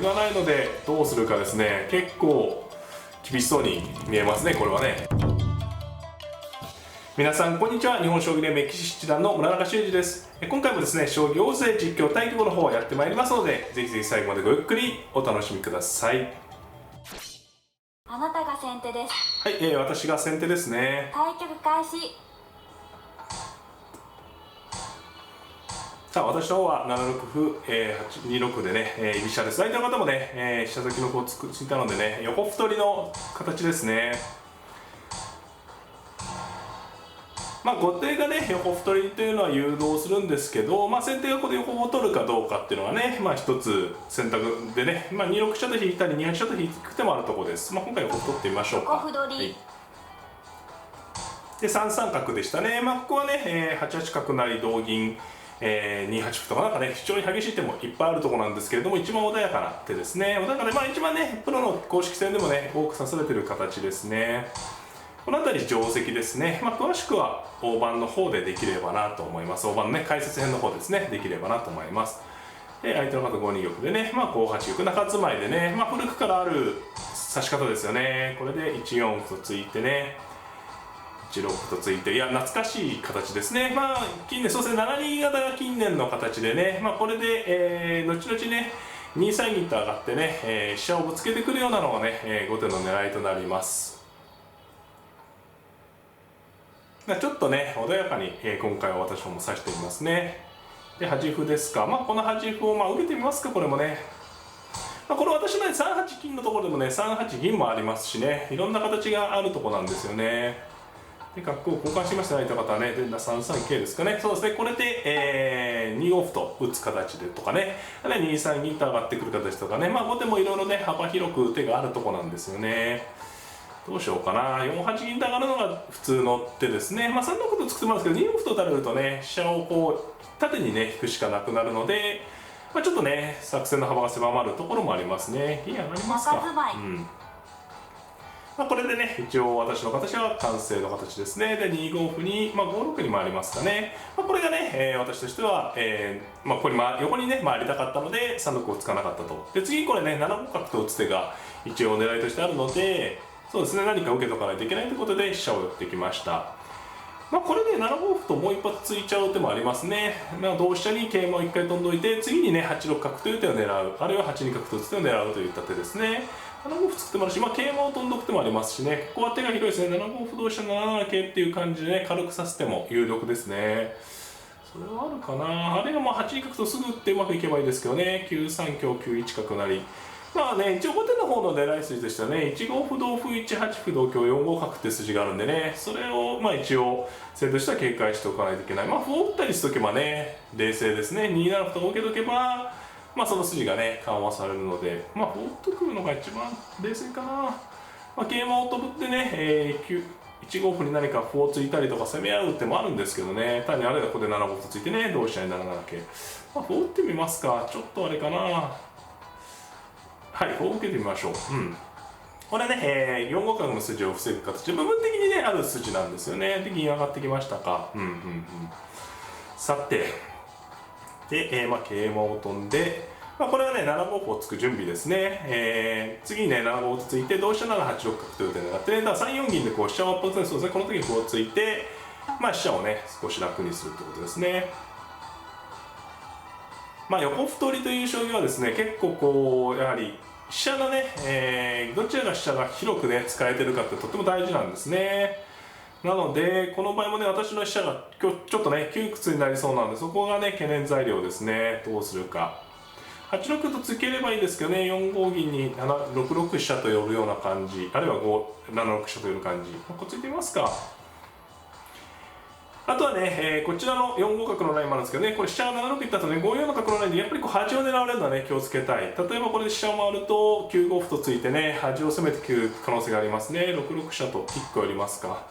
がないのでどうするかですね。結構厳しそうに見えますね、これはね。皆さんこんにちは。日本将棋連盟棋士七段の村中修司です。今回もですね、将棋大勢実況対局の方をやってまいりますので、ぜひぜひ最後までごゆっくりお楽しみください。あなたが先手です。はい、私が先手ですね。対局開始。さあ、私の方は7六歩、2六でね、居飛車です。相手の方もね、飛車先の歩をついたのでね、横歩取りの形ですね。後手がね、横歩取りというのは誘導するんですけど、先手がここで横歩を取るかどうかっていうのはね、一つ選択でね、2六飛車と引いたり2八飛車と引く手もあるところです。今回横歩取ってみましょうか。横歩取り、はい、で3三角でしたね。ここはね、8八角成同銀、2八歩とかなんかね、非常に激しい手もいっぱいあるところなんですけれども、一番穏やかな手ですね。穏やかで、一番ね、プロの公式戦でもね、多く指されている形ですね。この辺り定石ですね。詳しくは大盤の方でできればなと思います。大盤のね、解説編の方ですね、できればなと思います。で、相手の方5二玉でね、5八玉、中住まいでね、古くからある指し方ですよね。これで1四歩とついてね、1六歩とついて、いや、懐かしい形ですね。近年、そうですね、7二型が近年の形でね、これで、後々ね、2三銀と上がってね、飛車をぶつけてくるようなのがね、後手の狙いとなります。ちょっとね、穏やかに、今回は私も指してみますね。で、端歩ですか。この端歩を受けてみますか、これもね。これ私のね、3八金のところでもね、3八銀もありますしね、いろんな形があるところなんですよね。で、角を交換しましたね、相手の方はね。で、3三桂ですかね。そうですね、これで、2五歩と打つ形でとかね、2三銀と上がってくる形とかね、後手もいろいろね、幅広く手があるところなんですよね。どうしようかな。4八銀と上がるのが普通の手ですね。3六歩とつく手もあるんですけど、2四歩と打たれるとね、飛車をこう縦にね引くしかなくなるので、ちょっとね作戦の幅が狭まるところもありますね。銀上がりますか。これでね、一応私の形は完成の形ですね。で、2五歩に、5六に回りますかね。これがね、私としては、ここに横にね、回りたかったので、3六をつかなかったと。で、次これね、7五角と打つ手が一応狙いとしてあるので、そうですね、何か受けとかないといけないということで飛車を寄ってきました。これで7五歩ともう一発ついちゃう手もありますね。同飛車に桂馬を1回飛んどいて、次にね、8六角という手を狙う、あるいは8二角と打つ手を狙うといった手ですね。7五歩つく手もあるし、桂馬を飛んどく手もありますしね、ここは手が広いですね。7五歩同飛車7七桂っていう感じでね、軽く指す手も有力ですね。それはあるかな。あれが8二角とすぐ打ってうまくいけばいいですけどね。9三香、9一角成。一応後手の方の狙い筋としてはね、1五歩同歩、1八歩同香、4五角って筋があるんでね、それを一応先としては警戒しておかないといけない。歩を打ったりしとけばね、冷静ですね。2七歩と受けとけば、その筋がね、緩和されるので、歩を打ってくるのが一番冷静かな。桂馬を飛ぶってね、1五歩に何か歩をついたりとか攻め合う手もあるんですけどね、単にあれがここで7五歩とついてね、同飛車に7七桂。歩を打ってみますか。ちょっとあれかな。はい、こう受けてみましょう。これね、4五角の筋を防ぐ形で部分的にね、ある筋なんですよね。で、銀上がってきましたか。さて、で、桂馬を飛んで、これはね、7五歩をつく準備ですね。次にね、7五歩とついて、同飛車なら8六角という手になってね、だから3四銀でこう飛車を圧迫する、そうですね、この時にこうついて、飛車をね、少し楽にするってことですね。横歩取りという将棋はですね、結構こうやはり飛車のね、どちらが飛車が広くね使えてるかってとっても大事なんですね。なのでこの場合もね、私の飛車が今日ちょっとね窮屈になりそうなんで、そこがね懸念材料ですね。どうするか。8六とつければいいですけどね、4五銀に6六飛車と寄るような感じ、あるいは7六飛車と寄る感じ、ここついてみますか。あとはね、こちらの4五角のラインもあるんですけどね、これ飛車が7六いった後ね、5四の角のラインでやっぱりこう端を狙われるのはね、気をつけたい。例えばこれで飛車を回ると9五歩とついてね、端を攻めてくる可能性がありますね。6六飛車と1個寄りますか。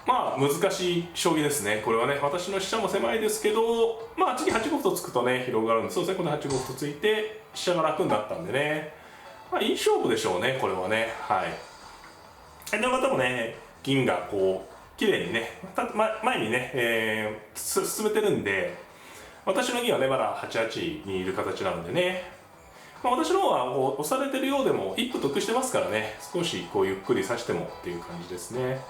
難しい将棋ですね。これはね、私の飛車も狭いですけど、次8五歩とつくとね、広がるんで、そうですね、この8五歩とついて、飛車が楽になったんでね、いい勝負でしょうね、これはね。はい。相手の方もね、銀がこう、綺麗にね、前にね、進めてるんで、私の銀はね、まだ8八にいる形なのでね、私の方はこう押されてるようでも一歩得してますからね、少しこうゆっくり指してもっていう感じですね。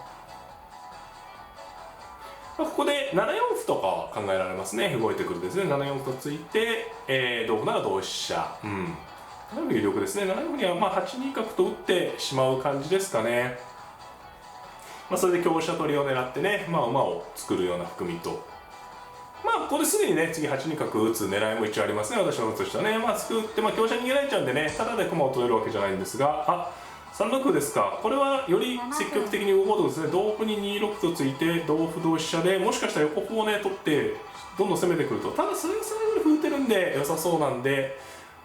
ここで7四歩とかは考えられますね。動いてくるですね。7四歩とついて、同歩なら同飛車。7四歩有力ですね。7四歩には8二角と打ってしまう感じですかね。それで香車取りを狙ってね、馬を作るような含みと。ここですぐにね、次8二角打つ狙いも一応ありますね、私の方としてはね。作って、香車逃げられちゃうんでね、ただで駒を取れるわけじゃないんですが、3六歩ですか。これはより積極的に動こうとですね、同歩に2六とついて、同歩同飛車で、もしかしたら横歩をね、取って、どんどん攻めてくると、ただそれが最後に歩打てるんで、良さそうなんで、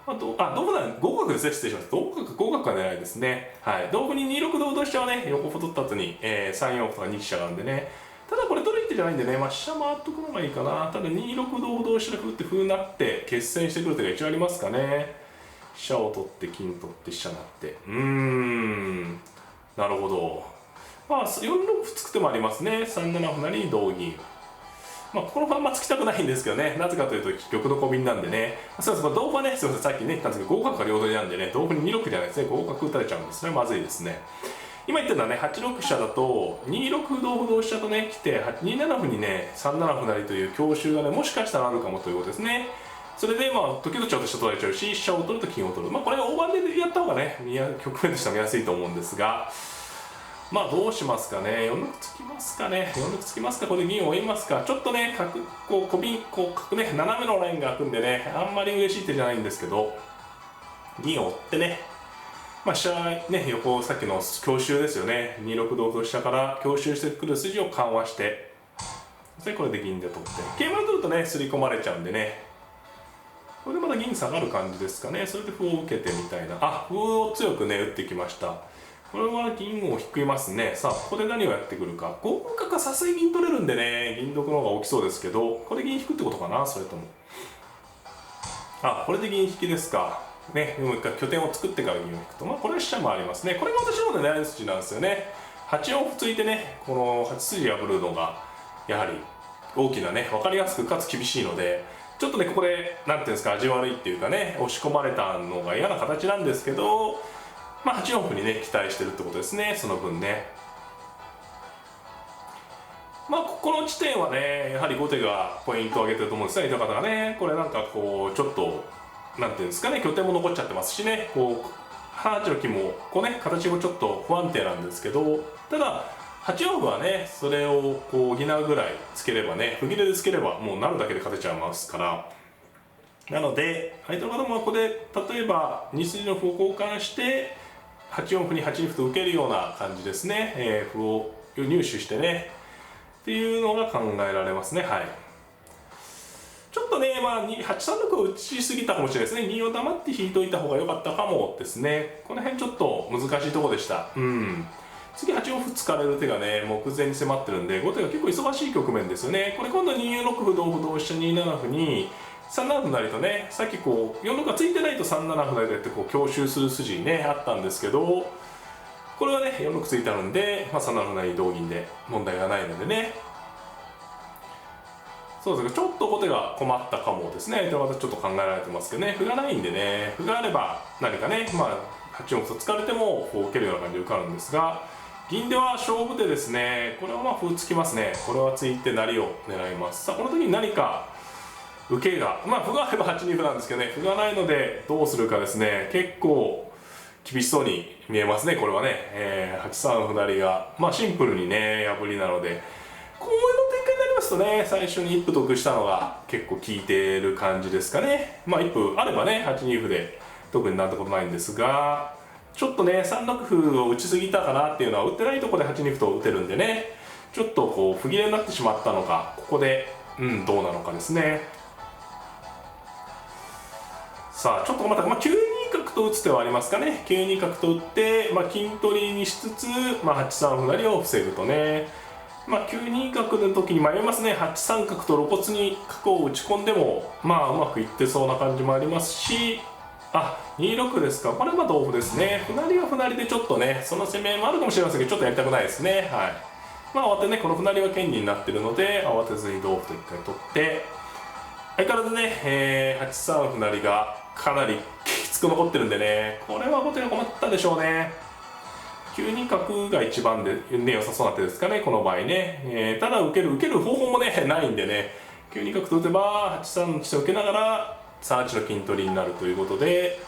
同歩なら5角ですね、失礼します。同角、5角が狙いですね。はい。同歩に2六同歩同飛車はね、横歩取った後に、3四歩とか2飛車なんでね、ただこれ取る一手じゃないんでね、飛車回っとくのがいいかな。ただ2六同歩同飛車で歩って歩なって決戦してくる手が一応ありますかね。飛車を取って金取って飛車なって、なるほど。4六歩突く手もありますね。3七歩成に同銀。ここのまんま突きたくないんですけどね、なぜかというと玉の小瓶なんでね、そうです、同歩はね、すみません、さっきね言ったんですけど、5角が両取りなんでね、同歩に2六じゃないですね、5角打たれちゃうんですね、まずいですね。今言ってるのはね、8六飛車だと、2六歩同歩同飛車とね、来て、2七歩にね、3七歩成という強襲がね、もしかしたらあるかもということですね。それで時々ちょっと飛車取られちゃうし、飛車を取ると金を取る。これ大盤でやった方がね、局面としては見やすいと思うんですが、どうしますかね。4六つきますかね。4六つきますか。これで銀を追いますか。ちょっとね、小瓶、角ね、斜めのラインが開くんでね、あんまり嬉しい手じゃないんですけど、銀を追ってね、飛車ね、横、さっきの強襲ですよね。2六同歩下から強襲してくる筋を緩和して、でこれで銀で取って、桂馬を取るとね、刷り込まれちゃうんでね、これでまた銀下がる感じですかね。それで歩を受けてみたいな。歩を強くね、打ってきました。これは銀を引きますね。さあ、ここで何をやってくるか。5五角はさすがに銀取れるんでね、銀得の方が大きそうですけど、これ銀引くってことかな、それとも。これで銀引きですか。ね、もう一回拠点を作ってから銀を引くと、これは飛車もありますね。これが私の方で狙い筋なんですよね。8四歩ついてね、この8筋破るのが、やはり大きなね、分かりやすくかつ厳しいので、ちょっとね、ここで、なんていうんですか、味悪いっていうかね、押し込まれたのが嫌な形なんですけど、8四歩にね、期待してるってことですね、その分ね。ここの地点はね、やはり後手がポイントを上げてると思うんですね、糸方がね。これなんかこう、ちょっと、なんていうんですかね、拠点も残っちゃってますしね、こう、8八の木も、こうね、形もちょっと不安定なんですけど、ただ、8四歩はね、それをこう補うぐらいつければね、歩切れでつければ、もうなるだけで勝てちゃいますから、なので、相手の方もここで、例えば、2筋の歩を交換して、8四歩に8二歩と受けるような感じですね、歩を入手してねっていうのが考えられますね。はい、ちょっとね、8三六を打ちすぎたかもしれないですね。2を黙って引いといた方が良かったかもですね。この辺ちょっと難しいところでした。次8四歩突かれる手がね、目前に迫ってるんで、後手が結構忙しい局面ですよね。これ今度2六歩同歩同飛車2七歩に3七歩成とね、さっきこう4六がついてないと3七歩成でってこう強襲する筋にねあったんですけど、これはね4六ついてあるんで、3七歩成同銀で問題がないのでね。そうですね、ちょっと後手が困ったかもですね。相手はまたちょっと考えられてますけどね、歩がないんでね、歩があれば何かね、8四歩と突かれてもこう受けるような感じで受かるんですが、銀では勝負手ですね。これは歩つきますね。これはついて成りを狙います。さあこの時に何か受けが、歩があれば8二歩なんですけどね、歩がないのでどうするかですね。結構厳しそうに見えますね、これはね。8三歩成が、シンプルにね、破りなので、こういうの展開になりますとね、最初に一歩得したのが結構効いてる感じですかね。一歩あればね、8二歩で特になんてことないんですが、ちょっとね、3六歩を打ちすぎたかなっていうのは、打ってないところで8二歩と打てるんでね、ちょっとこう、不切れになってしまったのが、ここで、どうなのかですね。さあちょっとまた、9二角と打つ手はありますかね。9二角と打って、金取りにしつつ、8三歩成を防ぐとね。9二角の時に迷いますね。8三角と露骨に角を打ち込んでも、うまくいってそうな感じもありますし、2六ですか。これは同歩ですね。歩成は歩成でちょっとね、その攻めもあるかもしれませんけど、ちょっとやりたくないですね。はい。慌てね、この歩成は権利になってるので、慌てずに同歩と一回取って、相変わらずね、8三歩成がかなりききつく残ってるんでね、これは後手が困ったでしょうね。9二角が一番で、ね、良さそうな手ですかね、この場合ね。ただ受ける方法もねないんでね、9二角と打てば8三の地点を受けながら3八の金取りになるということで、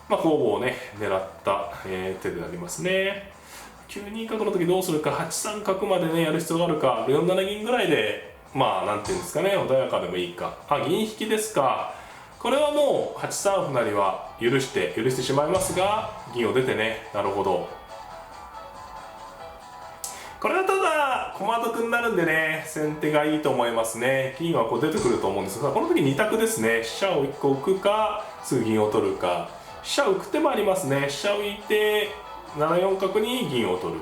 まあ攻防をね狙った、手でありますね。9二角の時どうするか、8三角までねやる必要があるか、4七銀ぐらいでまあなんていうんですかね、穏やかでもいいか。銀引きですか。これはもう8三歩成は許してしまいますが、銀を出てね、なるほど。これはただ駒得になるんでね、先手がいいと思いますね。銀はこう出てくると思うんですが、この時2択ですね。飛車を1個浮くか、すぐ銀を取るか。飛車浮く手もありますね。飛車浮いて7四角に銀を取る。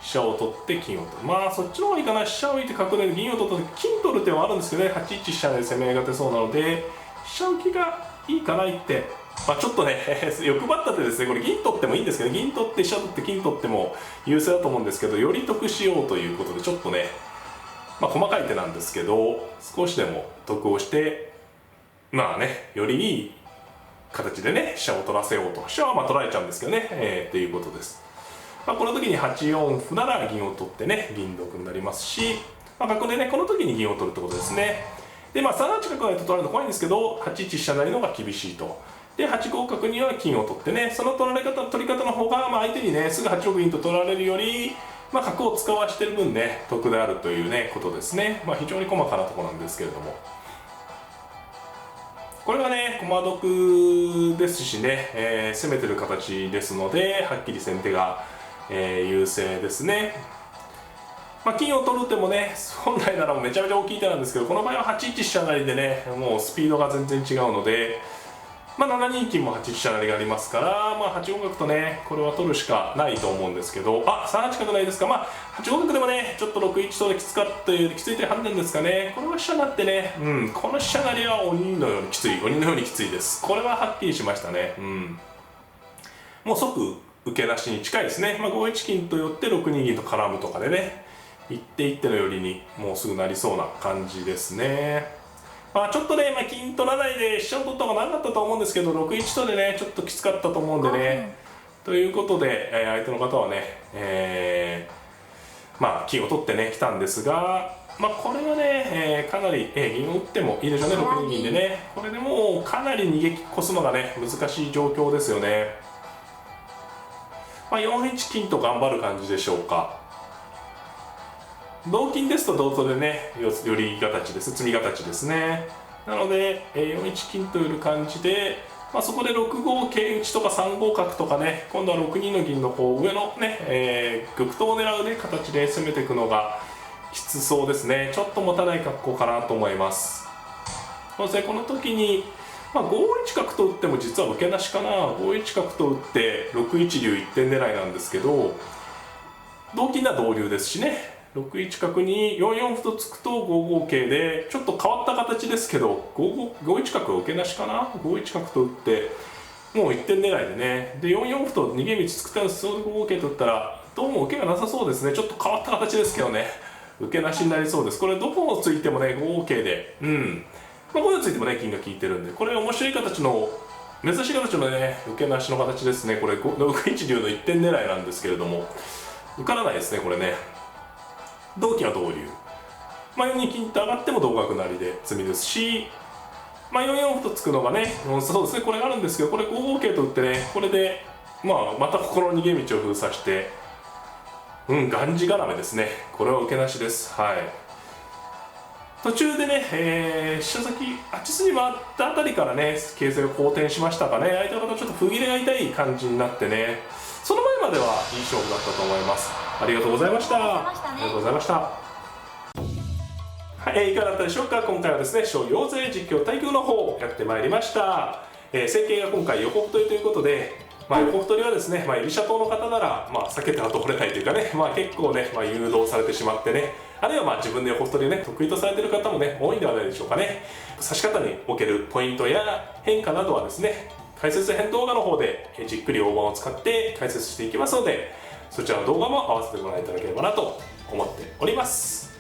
飛車を取って金を取る。まあそっちの方がいいかな。飛車を浮いて角で銀を取って金取る手はあるんですけどね、8一飛車で攻めが出そうなので、飛車浮きがいいかなって。まあちょっとね欲張った手ですね。これ銀取ってもいいんですけど、銀取って飛車取って金取っても優勢だと思うんですけど、より得しようということでちょっとね、まあ細かい手なんですけど、少しでも得をして、まあね、よりいい形でね飛車を取らせようと。飛車はまあ取られちゃうんですけどね、っていうことです。まあ、この時に8四歩なら銀を取ってね銀得になりますし、まあ、角でねこの時に銀を取るってことですね。でまあ3八角成と取られるの怖いんですけど、8一飛車成のが厳しいと。で8五角には金を取ってね、その取り方の方が、まあ、相手にねすぐ8六銀と取られるより、まあ、角を使わしてる分ね得であるというねことですね。まあ、非常に細かなところなんですけれども、これがね駒得ですしね、攻めてる形ですので、はっきり先手が、優勢ですね。まあ、金を取る手もね本来ならめちゃめちゃ大きい手なんですけど、この場合は8一飛車成でねもうスピードが全然違うので、まあ、7二金も8一飛車成がありますから、まあ、8五角とねこれは取るしかないと思うんですけど、3八角ないですか。まあ8五角でもねちょっと6一とできついという判断ですかね。これは飛車成ってね、この飛車成りは鬼のようにきついです。これははっきりしましたね。もう即受け出しに近いですね。まあ、5一金と寄って6二銀と絡むとかでね、一手一手の寄りにもうすぐなりそうな感じですね。まあ、ちょっとね、金取らないで飛車を取った方が長かったと思うんですけど、6一とでねちょっときつかったと思うんでね、ということで、相手の方はね、まあ金を取ってね来たんですが、まあこれはね、かなり、銀を打ってもいいでしょうね。6二銀でね、これでもうかなり逃げ越すのがね難しい状況ですよね。まあ、4一金と頑張る感じでしょうか。同金ですと同等でね寄り形です、詰み形ですね。なので、4一金という感じで、まあ、そこで6五桂打ちとか3五角とかね、今度は6二の銀の方上のね、玉頭を狙うね形で攻めていくのがきつそうですね。ちょっと持たない格好かなと思います。そしてこの時に、まあ、5一角と打っても実は受けなしかな。5一角と打って6一竜1点狙いなんですけど、同金は同竜ですしね、6一角に4四歩と突くと5五桂でちょっと変わった形ですけど、5一角は受けなしかな。5一角と打ってもう1点狙いでね、で4四歩と逃げ道作ったんです。それで5五桂と打ったらどうも受けがなさそうですね。ちょっと変わった形ですけどね、受けなしになりそうです。これどこをついてもね5五桂で、まあ、5四ついてもね金が効いてるんで、これ面白い形の珍しい形のね受けなしの形ですね。これ6一竜の1点狙いなんですけれども、受からないですねこれね。同金は同竜、まあ、4二金と上がっても同角成で詰みですし、まあ、4四歩と突くのがね、そうですね、これがあるんですけど、これ5五桂と打ってね、これで、まあ、またここの逃げ道を封鎖して、がんじがらめですね。これは受けなしです。はい。途中でね、飛車先8筋回ったあたりからね形勢が好転しましたがね、相手の方ちょっと不切れが痛い感じになってね、その前まではいい勝負だったと思います。ありがとうございました。ありがとうございました。はい、いかがだったでしょうか。今回はですね小陽勢実況対局の方をやってまいりました。戦型が今回横太りということで、横太りはですね、居飛車党の方なら、避けては通れないというかね、結構ね、誘導されてしまってね、あるいは自分で横太りをね得意とされている方もね多いんではないでしょうかね。指し方におけるポイントや変化などはですね、解説編動画の方でじっくり大盤を使って解説していきますので、そちらの動画も合わせてご覧いただければなと思っております。